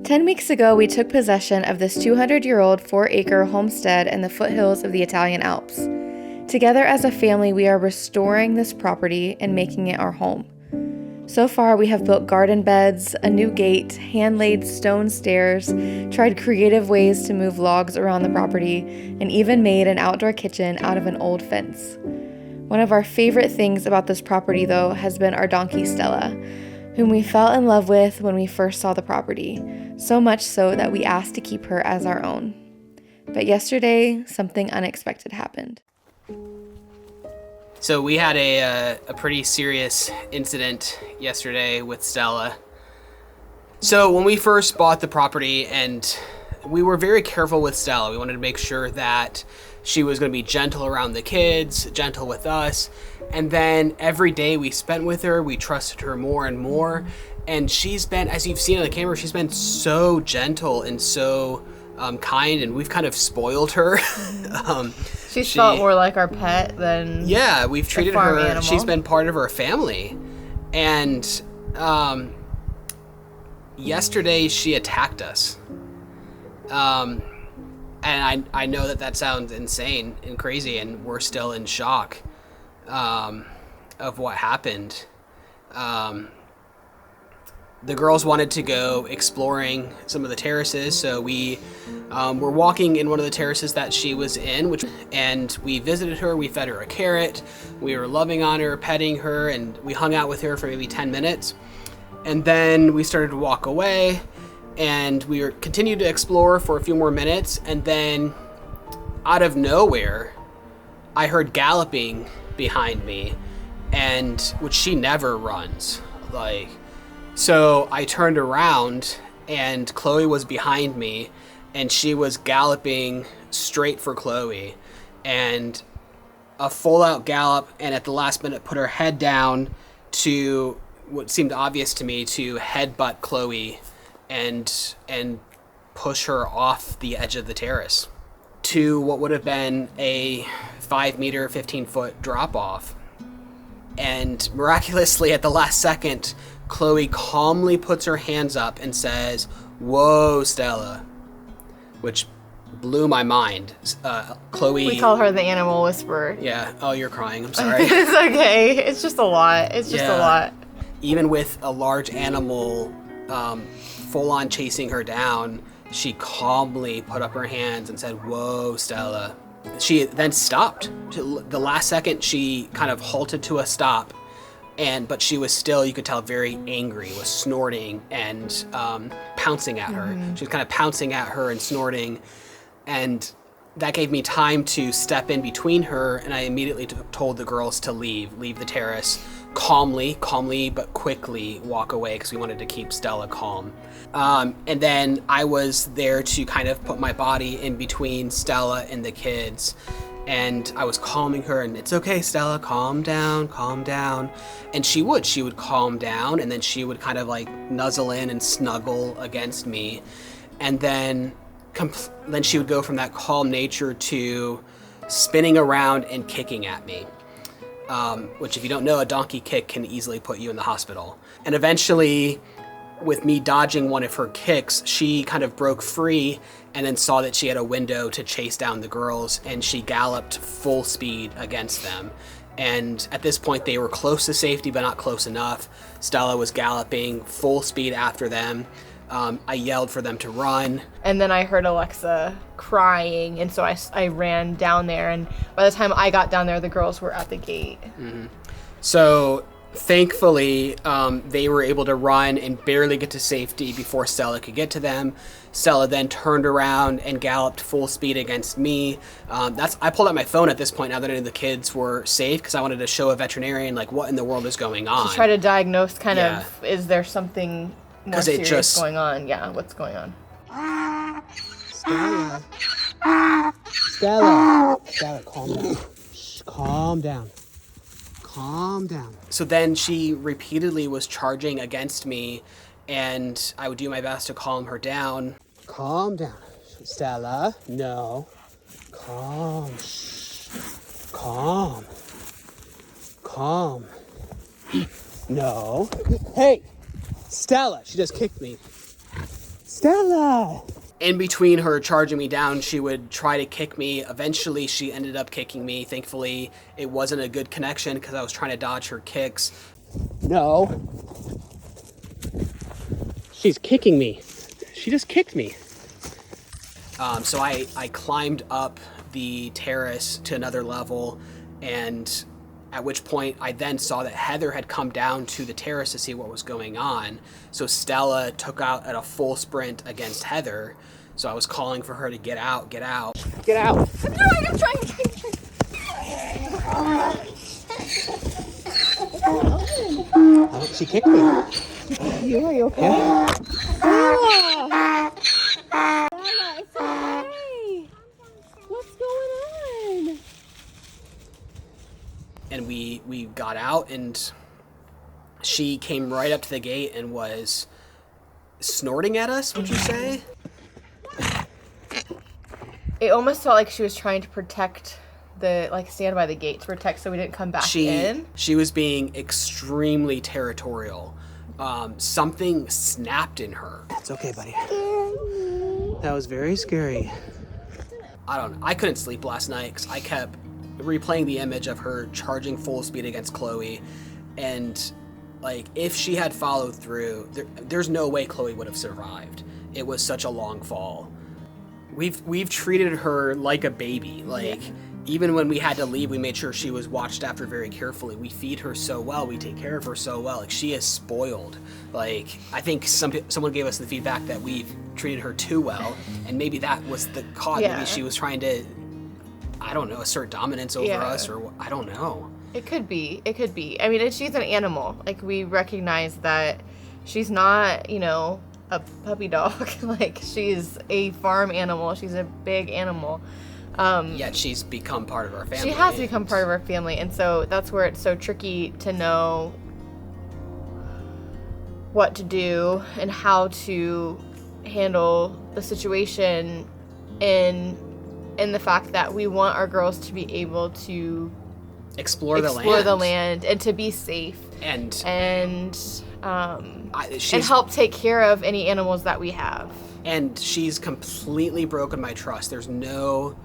10 weeks ago, we took possession of this 200-year-old 4-acre homestead in the foothills of the Italian Alps. Together as a family, we are restoring this property and making it our home. So far, we have built garden beds, a new gate, hand-laid stone stairs, tried creative ways to move logs around the property, and even made an outdoor kitchen out of an old fence. One of our favorite things about this property, though, has been our donkey Stella, whom we fell in love with when we first saw the property, so much so that we asked to keep her as our own. But yesterday, something unexpected happened. So we had a pretty serious incident yesterday with Stella. So when we first bought the property, and we were very careful with Stella, we wanted to make sure that she was going to be gentle around the kids, gentle with us. And then every day we spent with her, we trusted her more and more. And she's been, as you've seen on the camera, she's been so gentle and so kind, and we've kind of spoiled her. She's felt more like our pet than we've treated her. Animal. She's been part of our family, and yesterday she attacked us. And I know that sounds insane and crazy, and we're still in shock of what happened. The girls wanted to go exploring some of the terraces, so we were walking in one of the terraces that she was in, and we visited her. We fed her a carrot. We were loving on her, petting her, and we hung out with her for maybe 10 minutes. And then we started to walk away, and we continued to explore for a few more minutes, and then out of nowhere, I heard galloping behind me, and which she never runs, so I turned around, and Chloe was behind me, and she was galloping straight for Chloe, and a full-out gallop, and at the last minute put her head down to what seemed obvious to me to headbutt Chloe and push her off the edge of the terrace to what would have been a 5-meter, 15-foot drop-off. And miraculously, at the last second, Chloe calmly puts her hands up and says, "Whoa, Stella," which blew my mind. Chloe... We call her the animal whisperer. Yeah. Oh, you're crying. I'm sorry. It's okay. It's just a lot. It's just a lot. Even with a large animal full-on chasing her down, she calmly put up her hands and said, "Whoa, Stella." She then stopped. The last second, she kind of halted to a stop. But she was still, you could tell, very angry, was snorting and pouncing at her. Mm-hmm. She was kind of pouncing at her and snorting. And that gave me time to step in between her, and I immediately told the girls to leave the terrace, calmly, but quickly walk away, because we wanted to keep Stella calm. And then I was there to kind of put my body in between Stella and the kids. And I was calming her, and "It's okay, Stella, calm down. And she would calm down, and then she would kind of nuzzle in and snuggle against me. And then she would go from that calm nature to spinning around and kicking at me. Which, if you don't know, a donkey kick can easily put you in the hospital. And eventually, with me dodging one of her kicks, she kind of broke free and then saw that she had a window to chase down the girls, and she galloped full speed against them. And at this point, they were close to safety, but not close enough. Stella was galloping full speed after them. I yelled for them to run. And then I heard Alexa crying, and so I ran down there, and by the time I got down there, the girls were at the gate. Mm-hmm. So thankfully, they were able to run and barely get to safety before Stella could get to them. Stella then turned around and galloped full speed against me. I pulled out my phone at this point, now that I knew the kids were safe, because I wanted to show a veterinarian what in the world is going on. To try to diagnose is there something more serious going on? Yeah, what's going on? Stella, calm down. Shh, calm down. So then she repeatedly was charging against me, and I would do my best to calm her down. Calm down. Stella, no. Calm. No. Hey, Stella, she just kicked me. Stella! In between her charging me down, she would try to kick me. Eventually, she ended up kicking me. Thankfully, it wasn't a good connection because I was trying to dodge her kicks. No. She's kicking me. She just kicked me. So I climbed up the terrace to another level, and at which point I then saw that Heather had come down to the terrace to see what was going on. So Stella took out at a full sprint against Heather. So I was calling for her to get out, get out. Get out! I'm trying. Oh, she kicked me. Are you okay? Yeah. Stella, it's okay. What's going on? And we got out, and she came right up to the gate and was snorting at us, would you say? It almost felt like she was trying to protect stand by the gate to protect so we didn't come back in. She was being extremely territorial. Something snapped in her. It's okay, buddy. That was very scary. I don't know. I couldn't sleep last night because I kept replaying the image of her charging full speed against Chloe, and like if she had followed through, there's no way Chloe would have survived. It was such a long fall. We've treated her like a baby. Even when we had to leave, we made sure she was watched after very carefully. We feed her so well. We take care of her so well. Like, she is spoiled. Like, I think someone gave us the feedback that we've treated her too well, and maybe that was the cause. Yeah. Maybe she was trying to, I don't know, assert dominance over us, or I don't know. It could be. I mean, she's an animal. Like, we recognize that she's not, a puppy dog. Like, she's a farm animal. She's a big animal. Yet she's become part of our family. She has become part of our family, and so that's where it's so tricky to know what to do and how to handle the situation in the fact that we want our girls to be able to explore the land and to be safe and help take care of any animals that we have. And she's completely broken my trust. There's no,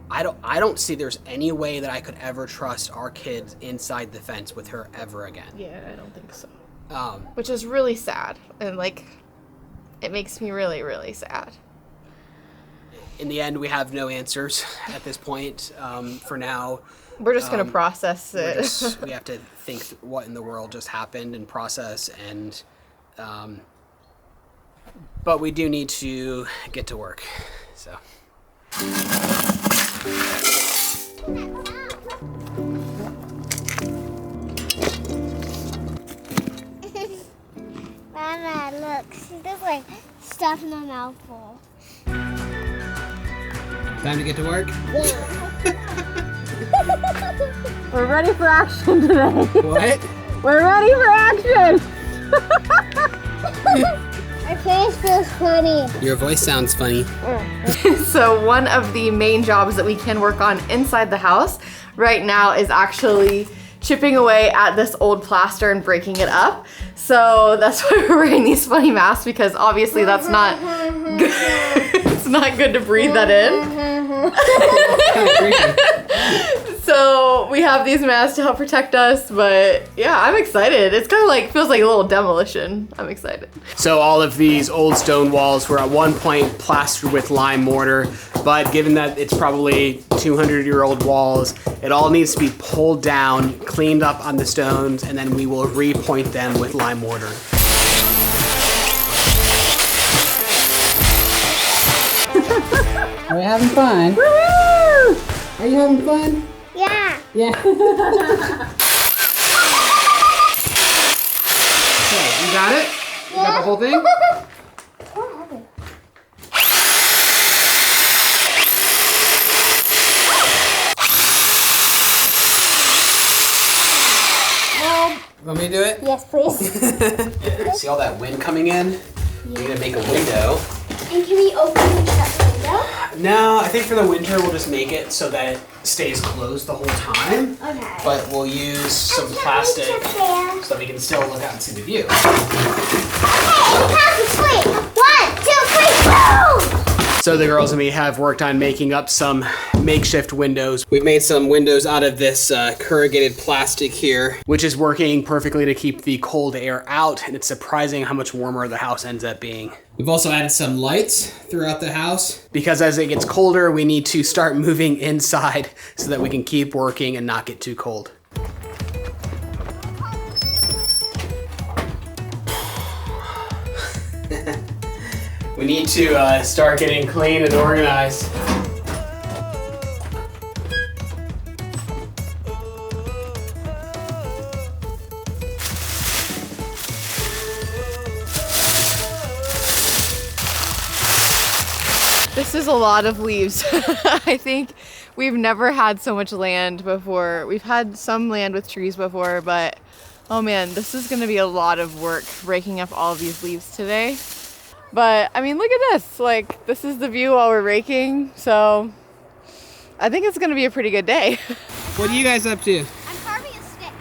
I don't see there's any way that I could ever trust our kids inside the fence with her ever again. Yeah, I don't think so. Which is really sad, and it makes me really, really sad. In the end, we have no answers at this point. For now, we're just gonna process it. We have to think what in the world just happened and process, and but we do need to get to work. So. Mama, look, she just stuff in her mouth full. Time to get to work? We're ready for action today. What? We're ready for action. Our face feels funny. Your voice sounds funny. So one of the main jobs that we can work on inside the house right now is actually chipping away at this old plaster and breaking it up. So that's why we're wearing these funny masks, because obviously that's not good. It's not good to breathe that in. So we have these masks to help protect us, but yeah, I'm excited. It's kind of feels like a little demolition. I'm excited. So all of these old stone walls were at one point plastered with lime mortar, but given that it's probably 200-year-old walls, it all needs to be pulled down, cleaned up on the stones, and then we will repoint them with lime mortar. Are we having fun? Woo! Are you having fun? Yeah. Yeah. Okay, you got it? You got the whole thing? Want me to do it? Yes, please. See all that wind coming in? We're gonna make a window. And can we open that window? No, I think for the winter we'll just make it so that it stays closed the whole time. Okay. But we'll use some plastic so that we can still look out and see the view. Okay, plastic, wait. 1, 2, So the girls and me have worked on making up some makeshift windows. We've made some windows out of this corrugated plastic here, which is working perfectly to keep the cold air out, and it's surprising how much warmer the house ends up being. We've also added some lights throughout the house because as it gets colder, we need to start moving inside so that we can keep working and not get too cold. We need to start getting clean and organized. This is a lot of leaves. I think we've never had so much land before. We've had some land with trees before, but oh man, this is gonna be a lot of work breaking up all of these leaves today. But I mean, look at this. Like, this is the view while we're raking. So I think it's gonna be a pretty good day. What are you guys up to? I'm carving a stick.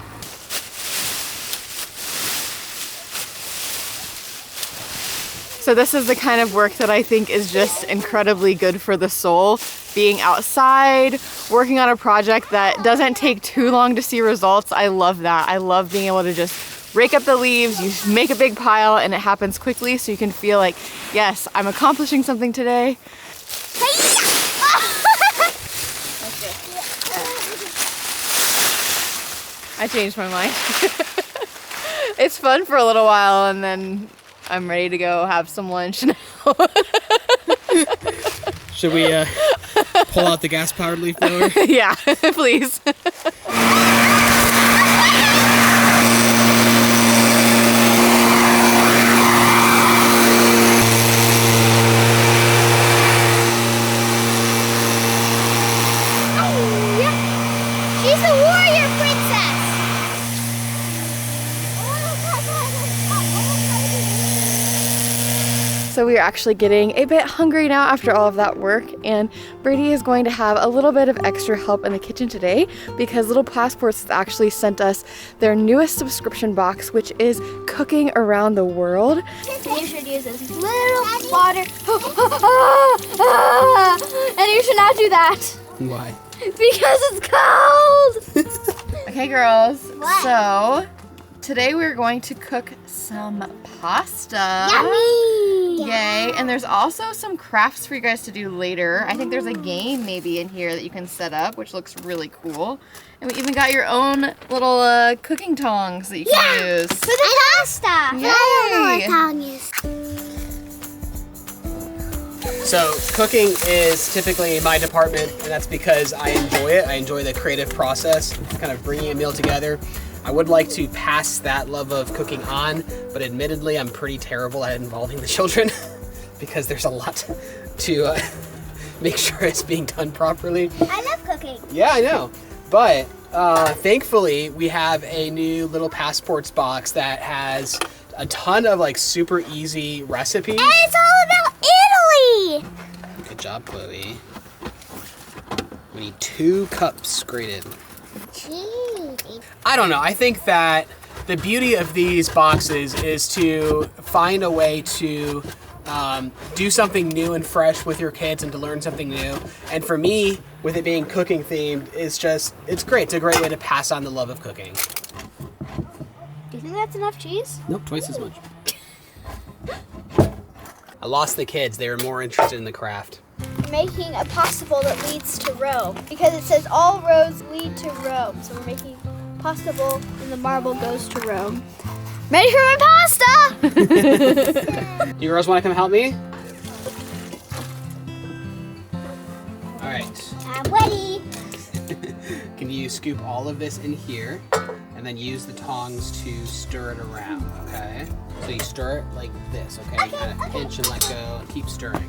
So this is the kind of work that I think is just incredibly good for the soul. Being outside, working on a project that doesn't take too long to see results. I love that. I love being able to just rake up the leaves, you make a big pile, and it happens quickly so you can feel like, yes, I'm accomplishing something today. I changed my mind. It's fun for a little while and then I'm ready to go have some lunch now. Should we pull out the gas-powered leaf blower? Yeah, please. She's a warrior princess. So we are actually getting a bit hungry now after all of that work, and Brady is going to have a little bit of extra help in the kitchen today because Little Passports has actually sent us their newest subscription box, which is Cooking Around the World. You should use this little water. And you should not do that. Why? Because it's cold. Okay, girls. What? So today we're going to cook some pasta. Yummy. Yay. And there's also some crafts for you guys to do later. I think there's a game maybe in here that you can set up, which looks really cool. And we even got your own little cooking tongs that you can use. For the pasta. Yay. I don't know what tongue is. So cooking is typically my department, and that's because I enjoy it. I enjoy the creative process, kind of bringing a meal together. I would like to pass that love of cooking on, but admittedly I'm pretty terrible at involving the children because there's a lot to make sure it's being done properly. I love cooking. Yeah, I know. But thankfully we have a new Little Passports box that has a ton of like super easy recipes. And it's all about Italy. Good job, Chloe. We need 2 cups grated. Gee. I don't know. I think that the beauty of these boxes is to find a way to do something new and fresh with your kids and to learn something new. And for me, with it being cooking themed, it's great. It's a great way to pass on the love of cooking. Do you think that's enough cheese? Nope, twice as much. I lost the kids. They were more interested in the craft. Making a pasta bowl that leads to Rome because it says all roads lead to Rome. So we're making pasta bowl and the marble goes to Rome. Ready for my pasta? You girls want to come help me? All right. I'm ready. Can you scoop all of this in here and then use the tongs to stir it around, okay? So you stir it like this, okay? You kind of pinch and let go and keep stirring.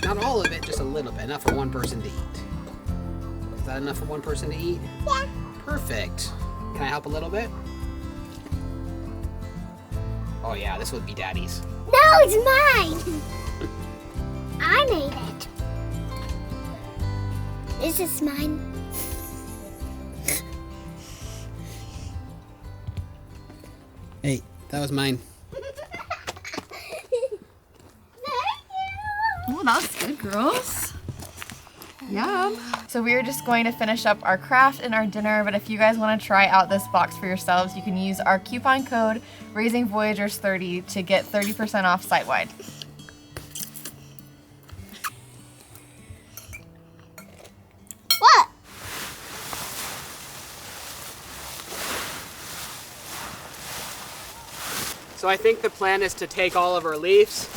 Not all of it, just a little bit. Enough for one person to eat. Is that enough for one person to eat? Yeah. Perfect. Can I help a little bit? Oh yeah, this would be Daddy's. No, it's mine. I made it. Is this mine? Hey, that was mine. Oh, that's good, girls. Yum. So we are just going to finish up our craft and our dinner, but if you guys want to try out this box for yourselves, you can use our coupon code RaisingVoyagers30 to get 30% off site-wide. What? So I think the plan is to take all of our leaves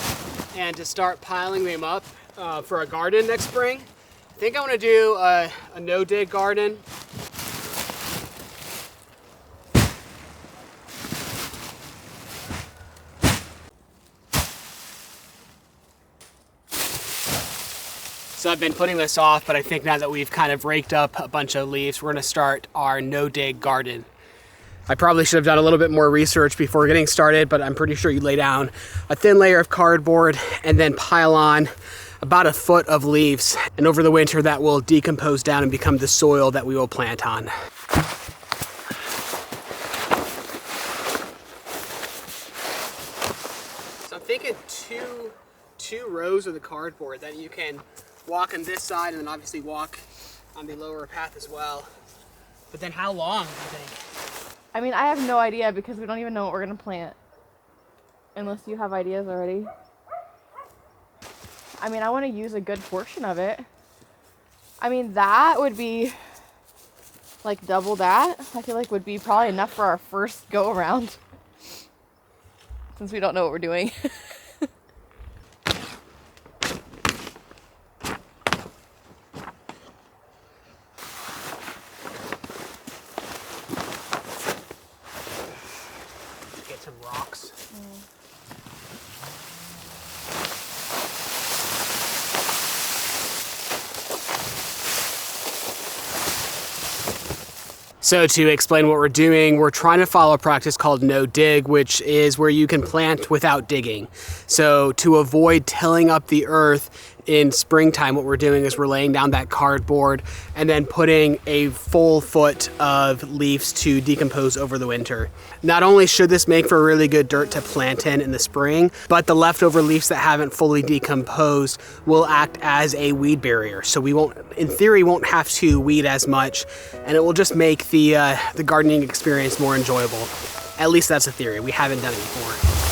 and to start piling them up for a garden next spring. I think I want to do a no-dig garden. So I've been putting this off, but I think now that we've kind of raked up a bunch of leaves, we're going to start our no-dig garden. I probably should have done a little bit more research before getting started, but I'm pretty sure you lay down a thin layer of cardboard and then pile on about a foot of leaves. And over the winter that will decompose down and become the soil that we will plant on. So I'm thinking two rows of the cardboard that you can walk on this side and then obviously walk on the lower path as well. But then how long do you think? I mean, I have no idea because we don't even know what we're gonna plant. Unless you have ideas already. I mean, I want to use a good portion of it. I mean, that would be like double that. I feel like would be probably enough for our first go around. Since we don't know what we're doing. Get some rocks. So to explain what we're doing, we're trying to follow a practice called no dig, which is where you can plant without digging. So to avoid tilling up the earth in springtime, what we're doing is we're laying down that cardboard and then putting a full foot of leaves to decompose over the winter. Not only should this make for really good dirt to plant in the spring, but the leftover leaves that haven't fully decomposed will act as a weed barrier. So we won't, in theory, won't have to weed as much, and it will just make the gardening experience more enjoyable. At least that's a theory. We haven't done it before.